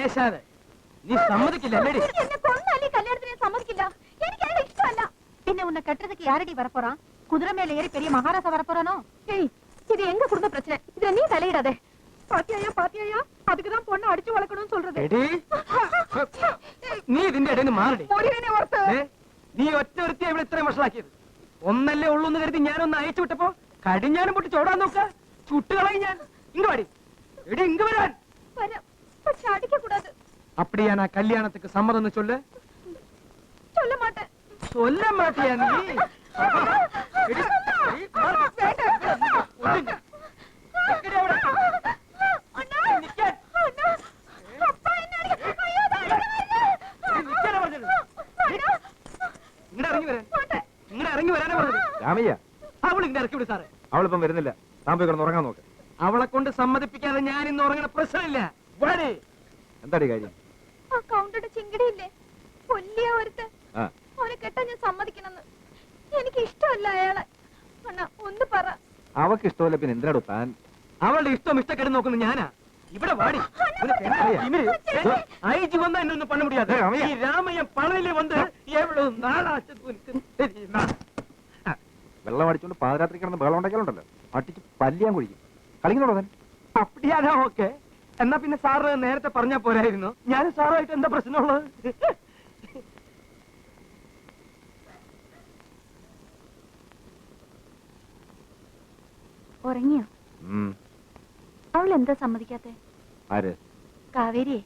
பேசாத. நீ சம்மதிக்கல. என்ன கொன்னாலே கல்யாணத்துக்கு சம்மதிக்கல. எனக்கு அது இஷ்டம் இல்ல. பின்ன உன்னை கட்டுறதுக்கு யாரடி வர போறான்? குதிரை மேல ஏறி பெரிய மகாராஜா வர போறானோ? ஏய், இது எங்க குடும்ப பிரச்சனை. இதுல நீ தலையிடாதே. பாத்தியாயா அதுக்குதான் பொண்ணு அடிச்சு வளர்க்கணும்னு சொல்றது. നീ ഇതിന്റെ ഇടയിൽ മാറടി. നീ ഒറ്റ ഒരുത്തി ഇവിടെ ഇത്രയും വഷളാക്കിയത്. ഒന്നല്ലേ ഉള്ളൂ എന്ന് കരുതി ഞാനൊന്ന് അയച്ചു വിട്ടപ്പോ കടിഞ്ഞാനും പൊട്ടി ചോടാൻ നോക്ക. ചുട്ടുകളായി ഞാൻ. ഇങ്ങ് വാടി. എടി ഇങ്ങ് വരാൻ. அப்படியா நான் கல்யாணத்துக்கு சம்மதம்னு சொல்லு. சொல்ல மாட்டேன். சொல்ல மாட்டியா நீ? അവളിപ്പം വരുന്നില്ല. താൻ പോയി കിടന്ന് ഉറങ്ങാൻ നോക്ക്. അവളെ കൊണ്ട് സമ്മതിപ്പിക്കാതെ ഞാൻ ഇന്ന് ഉറങ്ങണ പ്രശ്നമില്ല. എന്താടി കാര്യം? കൗണ്ടറുടെ ചിങ്കടിയില്ലേ, കൊല്ലിയ ഒരുത്ത്, അവനെ കെട്ടാൻ ഞാൻ സമ്മതിക്കണമെന്ന്. എനിക്ക് ഇഷ്ടമല്ല അയാളെ. ഒന്ന് പറ. അവക്ക് ഇഷ്ടമല്ല പിന്നെ എന്തിനാടോ താൻ? അവളുടെ ഇഷ്ടക്കെട്ട് നോക്കുന്ന ഞാനാ. ഇവിടെ വാടി. ஐஜி வந்தா இன்னொன்னு பண்ண முடியாது. ராமையன் பழையில வந்து எவ்வளவு நாளாச்சு தெரியுமா? വെള്ളം അടിച്ചോണ്ട് പാതിരാത്രി കിടന്ന് ബഹളം ഉണ്ടാക്കിയാലുണ്ടല്ലോ അടിച്ച് പല്ലിയാൻ കുഴിക്കും. കളിക്കുന്നുണ്ടോ താൻ? அப்படியாதான் ഓക്കെ. എന്നാ പിന്നെ സാറ് നേരത്തെ പറഞ്ഞാ പോരായിരുന്നു. ഞാനും സാറുമായിട്ട് എന്താ പ്രശ്നമുള്ളത്? ഉറങ്ങിയോ? അവൾ എന്താ സമ്മതിക്കാത്തെ? ആര്? കാവേരിയെ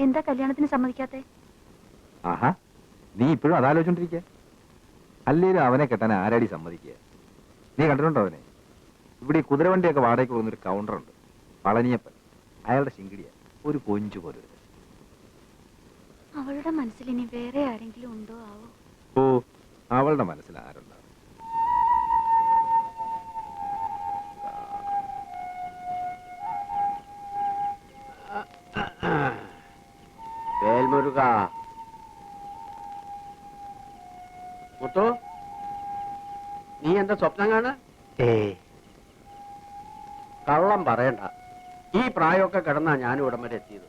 എന്താ കല്യാണത്തിന് സമ്മതിക്കാത്തെ? ആഹാ, നീ ഇപ്പോഴും അതാലോചിച്ചോണ്ടിരിക്ക. അല്ലേലും അവനെ കെട്ടാൻ ആരാടി സമ്മതിക്കുക? നീ കണ്ടിട്ടുണ്ടോ അവനെ? ഇവിടെ ഈ കുതിരവണ്ടിയൊക്കെ വാടകയ്ക്ക് പോകുന്നൊരു കൗണ്ടറുണ്ട്, പളനിയപ്പൻ. അയാളുടെ ശിങ്കിടിയ ഒരു കൊഞ്ചു പോലെ. അവളുടെ മനസ്സിൽ ഇനി വേറെ ആരെങ്കിലും ഉണ്ടോ ആവോ? ഓ, അവളുടെ മനസ്സിൽ ആരുണ്ടാവും? വേൽമുരുക, മുത്തു, നീ എന്താ സ്വപ്നം കാണ? കള്ളം പറയണ്ട. ഈ പ്രായമൊക്കെ കിടന്നാ ഞാനും ഇവിടം വരെ എത്തിയത്.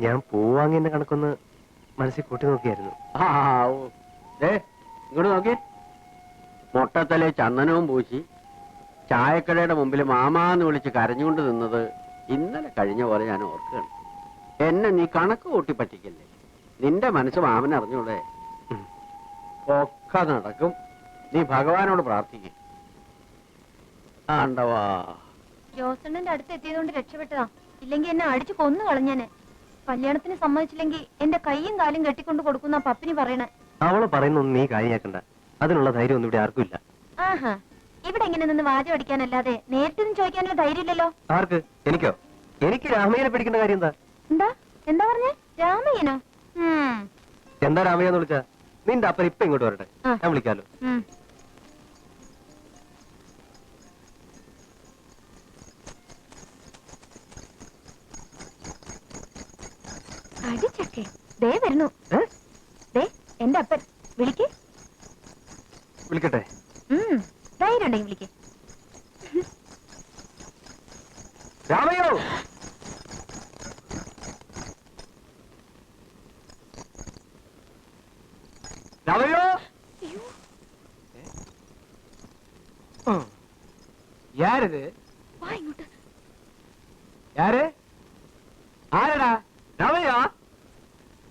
ഞാൻ പൂവാങ്ങിന്റെ കണക്കൊന്ന് മനസ്സിൽ കൂട്ടി നോക്കിയായിരുന്നു. ഇങ്ങോട്ട് നോക്കി. മുട്ടത്തലെ ചന്ദനവും പൂശി ചായക്കടയുടെ മുമ്പിൽ മാമാന്ന് വിളിച്ച് കരഞ്ഞുകൊണ്ട് നിന്നത് ഇന്നലെ കഴിഞ്ഞ പോലെ ഞാൻ ഓർക്കുകയാണ്. എന്നെ നീ കണക്ക് കൂട്ടി പറ്റിക്കല്ലേ. നിന്റെ മനസ്സ് മാമൻ അറിഞ്ഞൂടെ? ഒക്കെ നടക്കും. നീ ഭഗവാനോട് പ്രാർത്ഥിക്കും. ആണ്ടവാ, ജോസണ്ണന്റെ അടുത്ത് എത്തിയതുകൊണ്ട് രക്ഷപ്പെട്ടതാ. ഇല്ലെങ്കിൽ എന്നെ അടിച്ചു കൊന്നു കളഞ്ഞാനെ. കല്യാണത്തിന് സമ്മതിച്ചില്ലെങ്കിൽ എന്റെ കൈയും കാലും കെട്ടിക്കൊണ്ട് കൊടുക്കുന്ന പപ്പിനി പറയണേ. അവള് പറയുന്നൊന്നും നീ കാര്യമാക്കണ്ട. അതിനുള്ള ധൈര്യം ഒന്നും ഇവിടെ ആർക്കും ഇല്ല. ആഹാ, ഇവിടെ ഇങ്ങനെ നിന്ന് വാചം അടിക്കാനല്ലാതെ നേരിട്ടൊന്നും ചോദിക്കാനുള്ള ധൈര്യം ഇല്ലല്ലോ. ആർക്ക്? എനിക്കോ? എനിക്ക് രാമയ്യനെ പിടിക്കേണ്ട കാര്യം എന്താ? എന്താ പറഞ്ഞേ? രാമയ്യനോ? എന്താ രാമയ്യെന്ന് വിളിച്ചാ? നിന്റെ അപ്പൻ ഇപ്പൊ ഇങ്ങോട്ട് വരട്ടെ, ഞാൻ വിളിക്കാലോ. അടിച്ചക്കെ ദേ വരുന്നു. എന്റെ അപ്പൻ വിളിക്കേ. വിളിക്കട്ടെ? ധൈര്യം ഉണ്ടെങ്കിൽ വിളിക്കേ. രാമയ്യോ, രാമയ്യോ. யாரது? വാ ഇങ്ങോട്ട്. யாரு? ആരടാ? രാമയ്യ,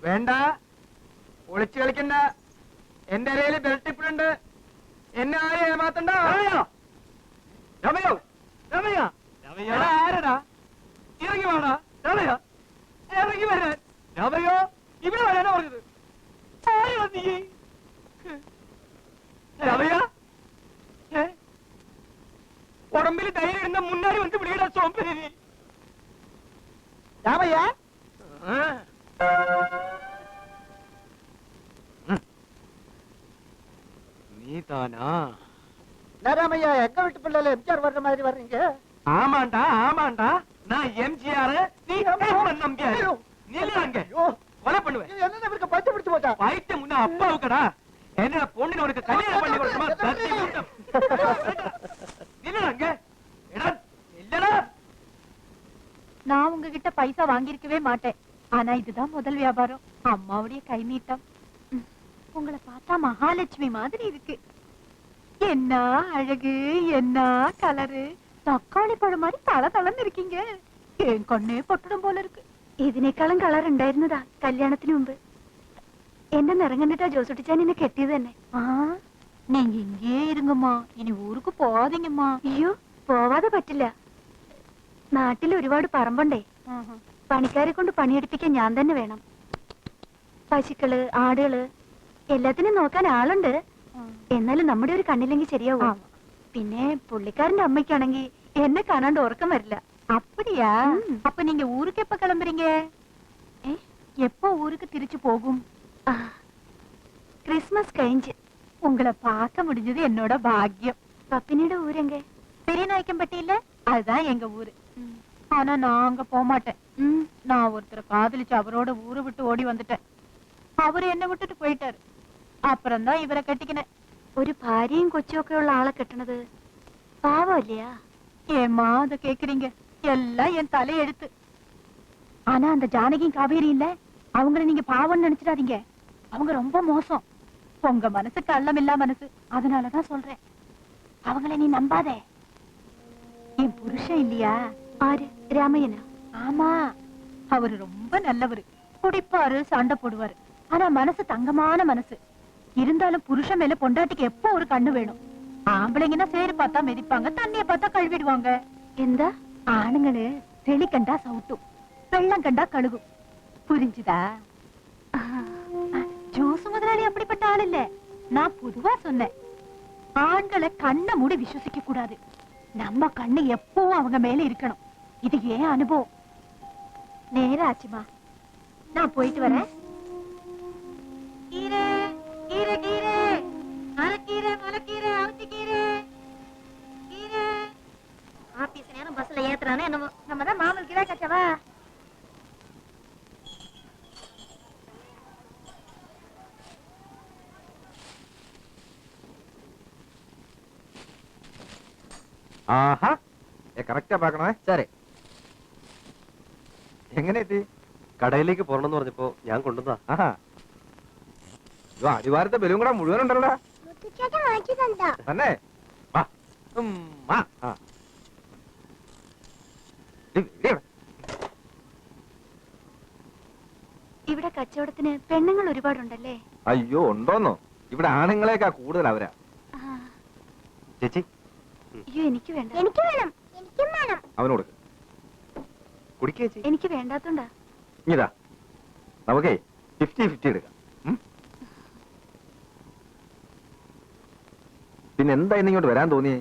വേണ്ട, ഒളിച്ചു കളിക്കണ്ട. എന്റെ അരയില് ബെൽറ്റ് ഇപ്പോഴുണ്ട്. എന്നെ ആരെ ഏമാത്തണ്ട. രാമയ്യോ, രമയ, ആരടാ? ഇറങ്ങി വേണ. രമയ, ഇറങ്ങി വരാൻ. രമയോ, ഇവിടെ വരാനാ പറഞ്ഞത്. ആരാ നീ? രമയ, ഉടമ്പിൽ ധൈര്യം ഇടുന്ന മുന്നാടി വന്ന് വിളിയുടെ സോമ്പരി. രാമയ്യ, நீ தானா? ராமையா, எங்க வீட்டு பிள்ளைல எம்ஜிஆர் வர்ற மாதிரி வர்றீங்க? ஆமாண்டா, ஆமாண்டா. நான் எம்ஜிஆர், நீ நம்பியார். நில்லாங்க, கொலை பண்ணுவேன். என்ன இவருக்கு பச்சை பிடிச்சு போச்சா? பைத்தியம் முன்ன அப்பாவுக்கடா. என்ன பொண்ணு உனக்கு கல்யாணம் பண்ணி கொடுக்குமா? நில்லாங்க. இல்லடா, நான் உங்ககிட்ட பைசா வாங்கியிருக்கவே மாட்டேன். ஆனா இதுதான் முதல் வியாபாரம். அம்மாவுடைய கை நீட்டம். உங்களை பார்த்தா மகாலட்சுமி மாதிரி இருக்கு. என்ன அழகு, என்ன கலரு, தக்காளி பழம் மாதிரி തളതളന്ന് இருக்கீங்க. என் കണ്ണേ പൊട്ടണം പോലെ இருக்கு. ഇതിനേക്കാളും കളർ ഉണ്ടായിരുന്നതാ കല്യാണത്തിന് മുമ്പ്. എന്റെ നിറം കണ്ടിട്ടാ ജോസുട്ടിച്ചാൻ എന്നെ കെട്ടിയത് തന്നെ. ஆ, நீங்க இங்கே இருங்கம்மா, இனி ஊருக்கு போகாதீங்கம்மா. അയ്യോ പോവാതെ പറ്റില്ല. നാട്ടിൽ ഒരുപാട് പറമ്പുണ്ടേ. പണിക്കാരെ കൊണ്ട് പണിയെടുപ്പിക്കാൻ ഞാൻ തന്നെ വേണം. പശുക്കള്, ആടുകള് എല്ലാത്തിനും നോക്കാൻ ആളുണ്ട്. എന്നാലും നമ്മുടെ ഒരു കണ്ണില്ലെങ്കിൽ ശരിയാവും. പിന്നെ പുള്ളിക്കാരന്റെ അമ്മയ്ക്കാണെങ്കിൽ എന്നെ കാണാണ്ട് ഉറക്കം വരില്ല. அப்படியா? அப்ப நீங்க ஊருக்கு எப்ப கிளம்புறீங்க? எப்போ ஊருக்கு திருச்சி போகும்? ക്രിസ്മസ് കഴിഞ്ഞ്. உங்களை பார்க்க முடிஞ்சது என்னோட பாக்கியம். പപ്പിനിയുടെ ഊരെങ്ക? பெரியநாயக்கம்பட்டி இல்ல, அதுதான் எங்க ஊரு. ஆனா நான் அங்க போக மாட்டேன். நான் ஒருத்தரை காதலிச்சு அவரோட ஊரை விட்டு ஓடி வந்துட்டேன். அவரு என்ன விட்டுட்டு போயிட்டாரு. அப்புறம் தான் இவரை கட்டிக்கினேன். ഒരു ഭാര്യയും കൊച്ചും ഒക്കെ ഉള്ള ആളെ കെട്ടണത് പാവല്ലയാ? ஏம்மா அத கேக்குறீங்க? எல்லாம் என் தலையெழுத்து. ஆனா அந்த ஜானகியும் காவேரி இல்ல, அவங்கள நீங்க பாவம்னு நினைச்சிடாதீங்க. அவங்க ரொம்ப மோசம். உங்க மனசு கள்ளம் இல்ல மனசு, அதனாலதான் சொல்றேன். அவங்கள நீ நம்பாதே. என் புருஷன் இல்லையா? ആര്? രാമയ്യനാ? ஆமா, அவரு ரொம்ப நல்லவரு. குடிப்பாரு, சண்டை போடுவாரு. ஆனா மனசு தங்கமான மனசு. இருந்தாலும் புருஷன் மேல பொண்டாட்டிக்கு எப்போ ஒரு கண்ணு வேணும். ஆம்பளைங்கன்னா சேரு பார்த்தா மிதிப்பாங்க, தண்ணிய பார்த்தா கழுவிடுவாங்க. എന്താ? ஆணுங்களு செளி கண்டா சவுட்டும், வெள்ளம் கண்டா கழுகும். புரிஞ்சுதா? ஜோசு முதலாளி அப்படிப்பட்ட ஆள் இல்ல. நான் பொதுவா சொன்னேன். ஆண்களை கண்ணை மூடி விசுவசிக்க கூடாது. நம்ம கண்ணு எப்பவும் அவங்க மேல இருக்கணும். இது ஏன் அனுபவம். நேரா ஆச்சுமா, நான் போயிட்டு வரேன். கீரை கீரை கீரை, அரைக்கீரை, முளைக்கீரை, அவிச்சக்கீரை, கீரை. ஆபீஸ் நேரம் பஸ்ல ஏத்துறானே என்னமோ. நம்ம தான் மாமல் கீரை கச்சவா. ആഹാ കറക്റ്റാ പാക്കണേ. சரி, എങ്ങനെ എത്തി? കടയിലേക്ക് പോകണമെന്ന് പറഞ്ഞപ്പോ ഞാൻ കൊണ്ടുവന്നാ. ആഹാ, അടിവാരത്തെ ബലൂൺ കൂടെ മുഴുവൻ ഉണ്ടല്ലോടാ. തന്നെ വാ. വാ. ആ. ഇവിടെ. ഇവിടെ കച്ചവടത്തിന് പെണ്ണുങ്ങൾ ഒരുപാടുണ്ടല്ലേ? അയ്യോ ഉണ്ടോന്നോ? ഇവിടെ ആണുങ്ങളെക്കാ കൂടുതൽ അവരാ. ആ, ചേച്ചി, അയ്യോ എനിക്ക് വേണ്ട. എനിക്ക് വേണം. എനിക്കും വേണം. അവന് കൊടുക്ക്. കുടിക്കുക ചേച്ചി. എനിക്ക് വേണ്ടാത്തോണ്ടാ. ഇതാ നമുക്കേ 50-50 എടുക്കാം. പിന്നെ എന്താ ഇന്ന് ഇങ്ങോട്ട് വരാൻ തോന്നിയേ?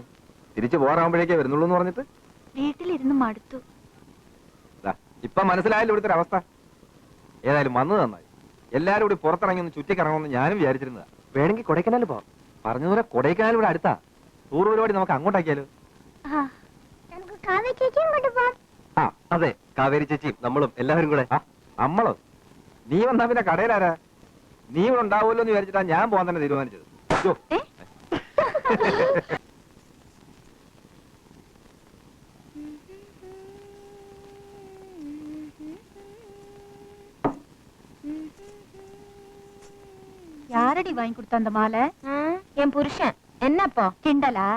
തിരിച്ചു പോകാറാകുമ്പോഴേക്കേ വരുന്നുള്ളൂ എന്ന് പറഞ്ഞിട്ട്? വീട്ടിലിരുന്ന് മടുത്തു. ദാ, ഇപ്പൊ മനസ്സിലായല്ലോ ഇവിടുത്തെ അവസ്ഥ. ഏതായാലും വന്നു നന്നായി. എല്ലാരും കൂടി പുറത്തിറങ്ങി ഒന്ന് ചുറ്റിക്കറങ്ങുമെന്ന് ഞാനും വിചാരിച്ചിരുന്നതാ. വേണമെങ്കിൽ കൊടൈക്കനാൽ പോവാം. പറഞ്ഞതുപോലെ കൊടൈക്കനാൽ ഇവിടെ അടുത്താ. ടൂർ പരിപാടി നമുക്ക് അങ്ങോട്ടാക്കിയാലോ? ആ അതെ, കാവേരി ചേച്ചിയും നമ്മളും എല്ലാവരും കൂടെ. ആ, നമ്മളോ? നീ വന്നാ പിന്നെ കടയിലാരാ? നീ ഇവിടെ ഉണ്ടാവുമല്ലോ എന്ന് വിചാരിച്ചിട്ടാ ഞാൻ പോകാൻ തന്നെ തീരുമാനിച്ചത്. അയ്യോ. யாரடி வாங்கி கொடுத்த அந்த மாலை? என் புருஷன். என்னப்போ கிண்டலா?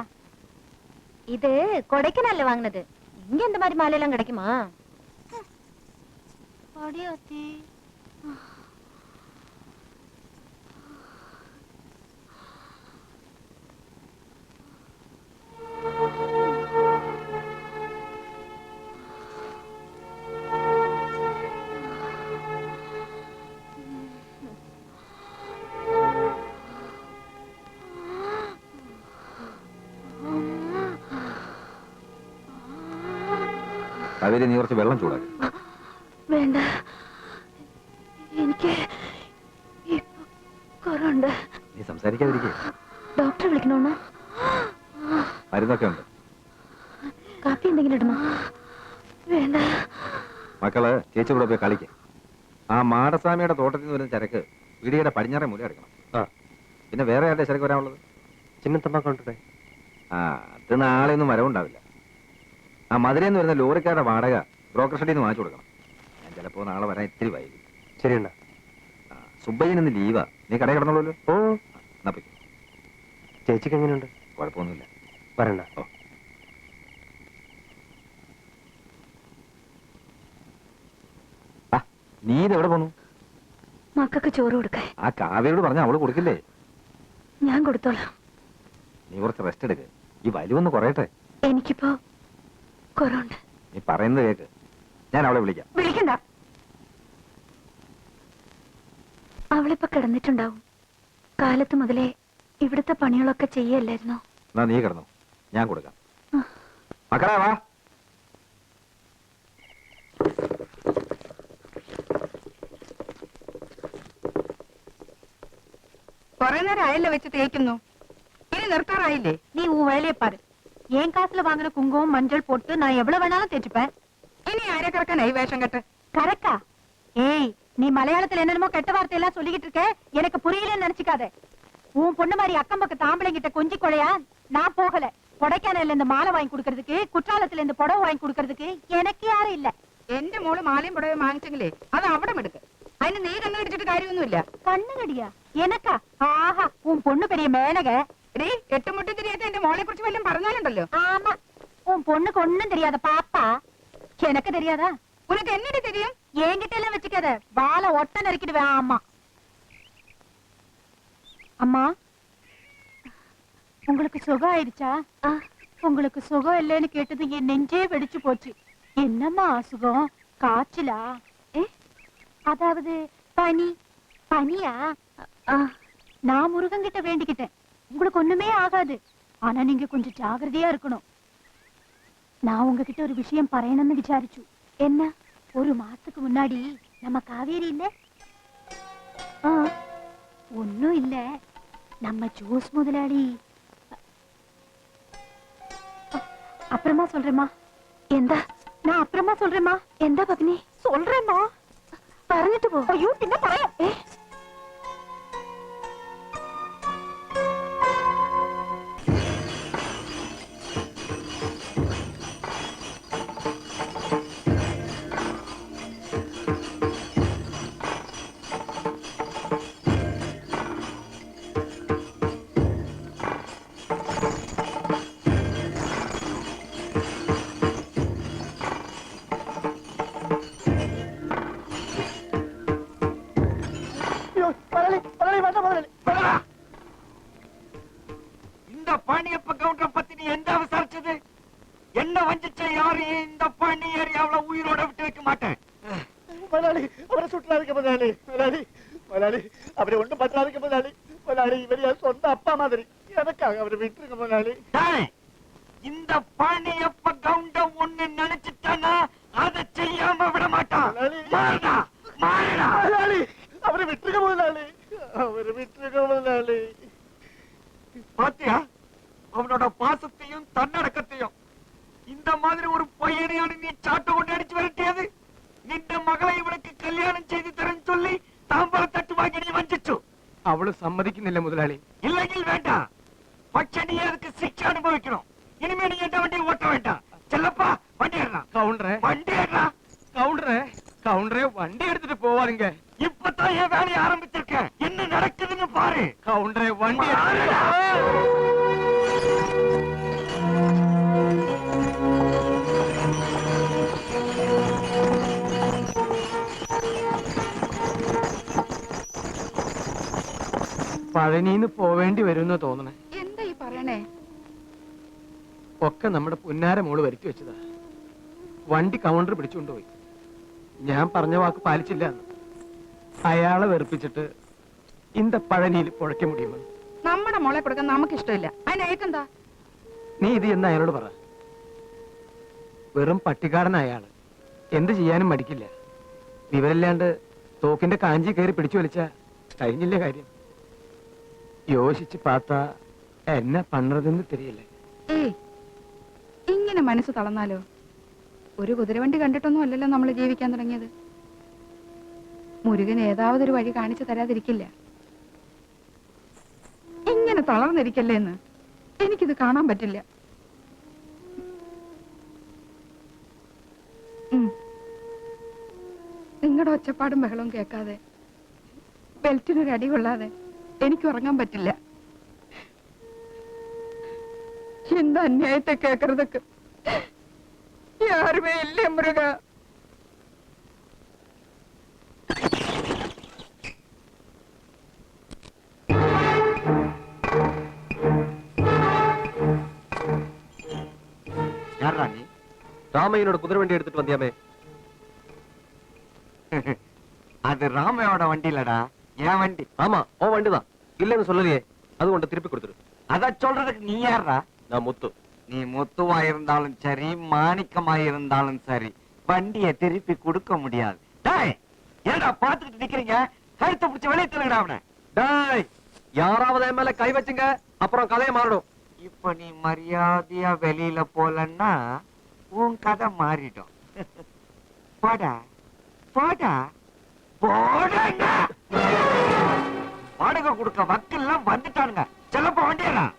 இது கொடைக்கானல்ல வாங்கினது. இங்க இந்த மாதிரி மாலை எல்லாம் கிடைக்குமா? அடியாத்தி. കാവേരി, നീ കുറച്ച് വെള്ളം ചൂടാക്കി. വേണ്ട, എനിക്ക് ഇപ്പൊ കുറവുണ്ട്. നീ സംസാരിക്കാതിരിക്കേ. ഡോക്ടറെ വിളിക്കണോന്ന്? മരുന്നൊക്കെ ഉണ്ട്. കാപ്പി എന്തെങ്കിലും ഇടണോ? വേണ്ട. മക്കള് ചേച്ചി കൂടെ പോയി കളിക്ക. ആ മാടസ്വാമിയുടെ തോട്ടത്തിൽ നിന്ന് വരുന്ന ചരക്ക് വീടിയുടെ പടിഞ്ഞാറേ മൂല എടുക്കണം. ആ, പിന്നെ വേറെ ആരുടെ ചരക്ക് വരാനുള്ളത്? ചിന്നത്തമ്മ കൊണ്ടിട്ടെ. ആ, അത് നാളെ ഒന്നും വരവുണ്ടാവില്ല. ആ മധുരയിൽ നിന്ന് വരുന്ന ലോറിക്കാരുടെ വാടക ബ്രോക്കർ ഷെഡിൽ നിന്ന് വാങ്ങിച്ചു കൊടുക്കണം. ഞാൻ ചിലപ്പോ നാളെ വരാൻ ഇത്തിരി വൈകും. ശരിയണ്ണ. സുബ്ബയ്യനിന്ന് ലീവാ. നീ കടയിൽ കിടന്നോളൂ. ഓ, എന്നാ പോയി. ചേച്ചിക്ക് എങ്ങനെയുണ്ട്? കുഴപ്പമൊന്നുമില്ല. വരണ്ട. ഓ. നീ ഇതെവിടെ പോന്നു? മക്കൾക്ക് ചോറ് കൊടുക്കാൻ. ആ കാവ്യയോട് പറഞ്ഞ അവള് കൊടുക്കില്ലേ? ഞാൻ കൊടുത്തോളാം. നീ കുറച്ച് റെസ്റ്റ് എടുക്ക്. ഈ വലിവൊന്ന് കുറയട്ടെ. എനിക്കിപ്പോ കുറവുണ്ട്. നീ പറയുന്നത് കേക്ക്. ഞാൻ അവളെ വിളിക്കാം. വിളിക്കണ്ട. അവളിപ്പോ കിടന്നിട്ടുണ്ടാവും. കാലത്ത് മുതലേ ഇവിടുത്തെ പണികളൊക്കെ ചെയ്യല്ലായിരുന്നോ? എന്നാ നീ കിടന്നു, ഞാൻ കൊടുക്കാം. മക്കളെ വാ. കൊറേ നേരം ആയല്ലോ വെച്ച് തേക്കുന്നു. ഇനി നിർത്താറായില്ലേ? நீ உன் வேலையை பாரு. என் காசுல வாங்குற குங்குமம் மஞ்சள் போட்டு நான் எவ்வளவு வேணாலும் தேய்ச்சுப்பேன். ഇനി ആരെ കിറക്കാനായി വേഷം കെട്ട്? கரெக்டா? ஏய், நீ மலையாளத்துல என்னென்னமோ கெட்ட வார்த்தை எல்லாம் சொல்லிக்கிட்டு இருக்க. எனக்கு புரியலன்னு நினைச்சுக்காத. உன் பொண்ணு மாதிரி அக்கம் பக்கத்து ஆம்பளைங்கிட்ட கொஞ்சி கொழையா நான் போகல. கொடைக்கானல்ல இந்த மாலை வாங்கி கொடுக்கறதுக்கு, குற்றாலத்துல இந்த புடவை வாங்கி கொடுக்கறதுக்கு எனக்கு யாரும் இல்ல. എന്റെ മോള് മാലയും പുടവയും വാങ്ങിച്ചെങ്കിലേ അത് അവിടെ എടുക്ക്. അതിന് നീ കണ്ണു കടിച്ചിട്ട് കാര്യമൊന്നുമില്ല. கண்ணுகடியா? எனக்கா? ஆஹா, உன் பொண்ணு பெரிய மேனக. എടീ, എട്ടുമുട്ടി തിരിയാത്ത എന്റെ മോളെ കുറിച്ച് വല്ലതും പറഞ്ഞാലുണ്ടല്ലോ. ஆமா, உன் பொண்ணுக்கு ஒண்ணும் தெரியாத பாப்பா. எனக்கு தெரியாதா? ഉനക്ക് എന്നിട്ട് തിരിയും. என்கிட்ட எல்லாம் வச்சுக்காத. வாழை ஒட்ட நறுக்கிடுவேன். ஆமா. அம்மா, உங்களுக்கு சுகம் ஆயிடுச்சா? உங்களுக்கு சுகம் இல்லைன்னு கேட்டது என் நெஞ்சே வெடிச்சு போச்சு. என்னம்மா சுகம்? காய்ச்சலா? அதாவது பனி. பனியா? நான் முருகன் கிட்ட வேண்டிக்கிட்டேன், உங்களுக்கு ஒண்ணுமே ஆகாது. ஆனா நீங்க கொஞ்சம் ஜாகிரதையா இருக்கணும். நான் உங்ககிட்ட ஒரு விஷயம் പറയണമെന്ന് വിചാരിച്ചു. என்ன? ஒரு மாசத்துக்கு முன்னாடி நம்ம காவேரி இல்ல? ஒன்னும் இல்ல, நம்ம ஜூஸ் முதலாளி. அப்புறமா சொல்றேம்மா. എന്താ? நான் அப்புறமா சொல்றேம்மா. എന്താ பத்னி? சொல்றேம்மா. പറഞ്ഞിട്ട് പോ. അയ്യോ, പിന്നെ പറയാം. இந்த பாணியப்ப கவுண்டரை பத்தி நீ எந்த விசாரிச்சது? என்ன வஞ்சிச்ச யாரையும் இந்த பாணி ஏரியாவுல உயிரோட விட்டு வைக்க மாட்டேன். முதலாளி, அவரை சுற்றுலாருக்கு முதலாளி. முதலாளி, முதலாளி, அவரை ஒன்றும் பற்றாருக்கு முதலாளி. முதலாளி, இவர் என் சொந்த அப்பா மாதிரி. எனக்காக அவரை விட்டுருங்க முதலாளி. இந்த பாணியப்ப கவுண்ட ஒண்ணு நினைச்சிட்டானா அதை செய்யாம விட மாட்டான். மாறுடா, மாறுடா. முதலாளி, அவரை விட்டுருங்க முதலாளி. அவரை விட்டுருங்க முதலாளி. பாத்தியா அவனோட பாசத்தையும் தன்னடக்கத்தையும்? இந்த மாதிரி ஒரு பையனையான நீ சாட்டை கொண்டு அடிச்சு விரட்டியது. നിന്റെ മകളെ ഇവൾക്ക് കല്യാണം ചെയ്തു തരാൻ ചൊല്ലി താമ്പറ തട്ട് വാങ്ങി നീ വഞ്ചിച്ചു. അവള് സമ്മതിക്കുന്നില്ല മുതലാളി. ഇല്ലെങ്കിൽ വേണ്ട, പക്ഷെ നീ അതൊക്കെ ശിക്ഷ അനുഭവിക്കണം. ഇനിമേ നീ എന്റെ വണ്ടി ഓട്ട വേണ്ട. ചെല്ലപ്പാ, വണ്ടി ഏറാ. കൗണ്ടറെ, വണ്ടി ഏറാ. கவுண்டரே, கவுண்டரே, வண்டி எடுத்துட்டு போவாருங்க. இப்பதான் என் வேலையை ஆரம்பிச்சிருக்கேன். என்ன நடக்குதுன்னு பாரு. கவுண்டரே, வண்டி പഴനിന്ന് പോവേണ്ടി വരുമെന്ന് തോന്നണേ. എന്താ ഈ പറയണേ? ഒക്കെ നമ്മുടെ പുന്നാര മോള് വരുത്തി വെച്ചതാ. വണ്ടി കൗണ്ടർ പിടിച്ചുകൊണ്ടുപോയി. ഞാൻ പറഞ്ഞ വാക്ക് പാലിച്ചില്ല. അയാളെ വെറുപ്പിച്ചിട്ട് ഇന്ത പഴനിയിൽ പുഴയ്ക്ക മുടിയുമോ? നമ്മുടെ മോളെ കൊടുക്കാൻ നമുക്ക് ഇഷ്ടമില്ല. അതിനേക്കെന്താ? നീ ഇത് എന്ന് അയാളോട് പറ. വെറും പട്ടിക്കാടനായ അയാള് എന്ത് ചെയ്യാനും മടിക്കില്ല. വിവരമില്ലാണ്ട് തോക്കിന്റെ കാഞ്ചി കയറി പിടിച്ചു വലിച്ച കഴിഞ്ഞില്ല കാര്യം. യോശിച്ച് പാത്ത എന്നെ പണ്ണതെന്ന് തിരിയില്ലേ. ഏയ്, ഇങ്ങനെ മനസ്സ് തളർന്നാലോ? ഒരു കുതിരവണ്ടി കണ്ടിട്ടൊന്നും അല്ലല്ലോ നമ്മൾ ജീവിക്കാൻ തുടങ്ങിയത്. മുരുകൻ ഏതാവതൊരു വഴി കാണിച്ചു തരാതിരിക്കില്ല. ഇങ്ങനെ തളർന്നിരിക്കല്ലേ എന്ന് എനിക്കിത് കാണാൻ പറ്റില്ല. നിങ്ങളുടെ ഒച്ചപ്പാടും ബഹളവും കേൾക്കാതെ ബെൽറ്റിനൊരു അടി കൊള്ളാതെ എനിക്ക് ഉറങ്ങാൻ പറ്റില്ല. இந்த அநியாயத்தை கேட்கறதுக்கு யாருமே இல்லை முருகா. யாரா நீ? ராமையனோட குதிரை வண்டி எடுத்துட்டு வந்தியாமே. அது ராமையோட வண்டி இல்லடா, என் வண்டி. ஆமா, உன் வண்டிதான். இல்லன்னு சொல்லலையே. அது உன்கிட்ட திருப்பி கொடுத்துரு. அத சொல்றதுக்கு நீ யாரா? நான் முத்து. நீ முத்துவா இருந்தாலும் சரி, மாணிக்கமா இருந்தாலும் சரி, வண்டியை திருப்பி கொடுக்க முடியாது. டேய், ஏடா பாத்துக்கிட்டு நிக்கிறீங்க? கழுத்தை பிடிச்ச வெளியே தள்ளுடா அவனை. டேய், யாராவது என் மேல கை வச்சுங்க, அப்புறம் கதையை மாறிடும். இப்ப நீ மரியாதையா வெளியில போலன்னா உன் கதை மாறிடும். போடா போடா போடா. வாடகை கொடுக்க வக்கெல்லாம் வந்துட்டானுங்க. செல்லப்ப வண்டியலாம்.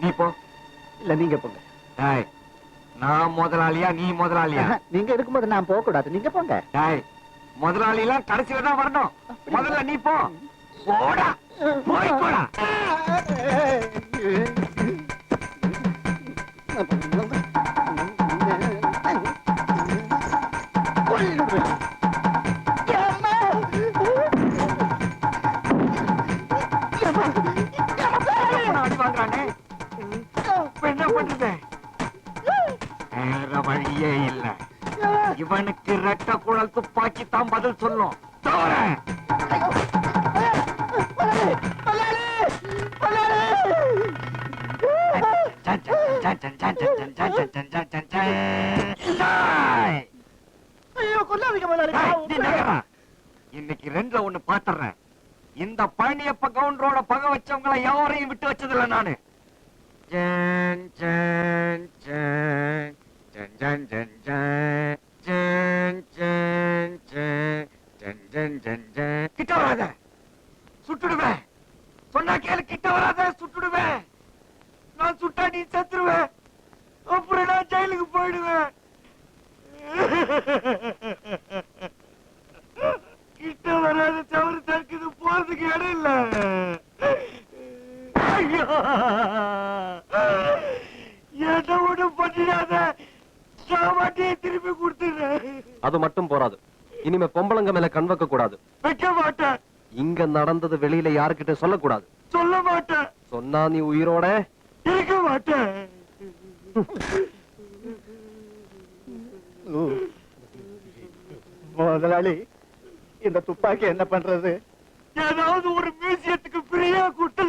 நீ போ. இல்ல நீங்க போங்க. டேய், நான் முதலாளியா நீ முதலாளியா? நீங்க இருக்கும்போது நான் போக கூடாது, நீங்க போங்க. டேய், முதலாளிலாம் கடைசியில தான் வரணும். முதல்ல நீ போ. போடா, போய் போடா. அடி வாங்குறானே, இப்ப என்ன பண்றது? வேற வழியே இல்ல. இவனுக்கு ரெட்ட குழல் துப்பாக்கி தான் பதில் சொல்லும். தவற இன்னைக்கு ரெண்டுல ஒண்ணு பாத்துறேன். இந்த பழனியப்ப கவுண்டரோட பகை வச்சவங்களை யாரையும் விட்டு வச்சதில்ல நானு. ஜன் ஜன் ஜன் ஜன் ஜன் ஜன் ஜன் ஜன் ஜன் ஜன் ஜன் ஜன் ஜன் ஜன். கிட்ட வராத, சுட்டுடுவேன். சொன்னா கேளு, கிட்ட வராத, சுட்டுடுவேன். நான் சுட்டா நீ செத்துருவேன். அப்புறம் நான் ஜெயிலுக்கு போயிடுவேன். கிட்ட வராத, தவறு தடுக்குது, போறதுக்கு இடம் இல்ல. ஐயோ, என்ன ஒண்ணும் பண்ணிடாத, சாமாட்டியை திருப்பி கொடுத்துடுறேன். அது மட்டும் போராது. இனிமே பொம்பளங்க மேல கண் வைக்க கூடாது. வைக்க மாட்டேன். இங்க நடந்தது வெளியில யாருக்கிட்ட சொல்லக்கூடாது. சொல்ல மாட்டேன். சொன்னா நீ உயிரோட இருக்க மாட்டேன். முதலாளி, இந்த துப்பாக்கி என்ன பண்றது? ஏதாவது ஒரு மியூசியத்துக்கு ஃப்ரீயா கொடுத்த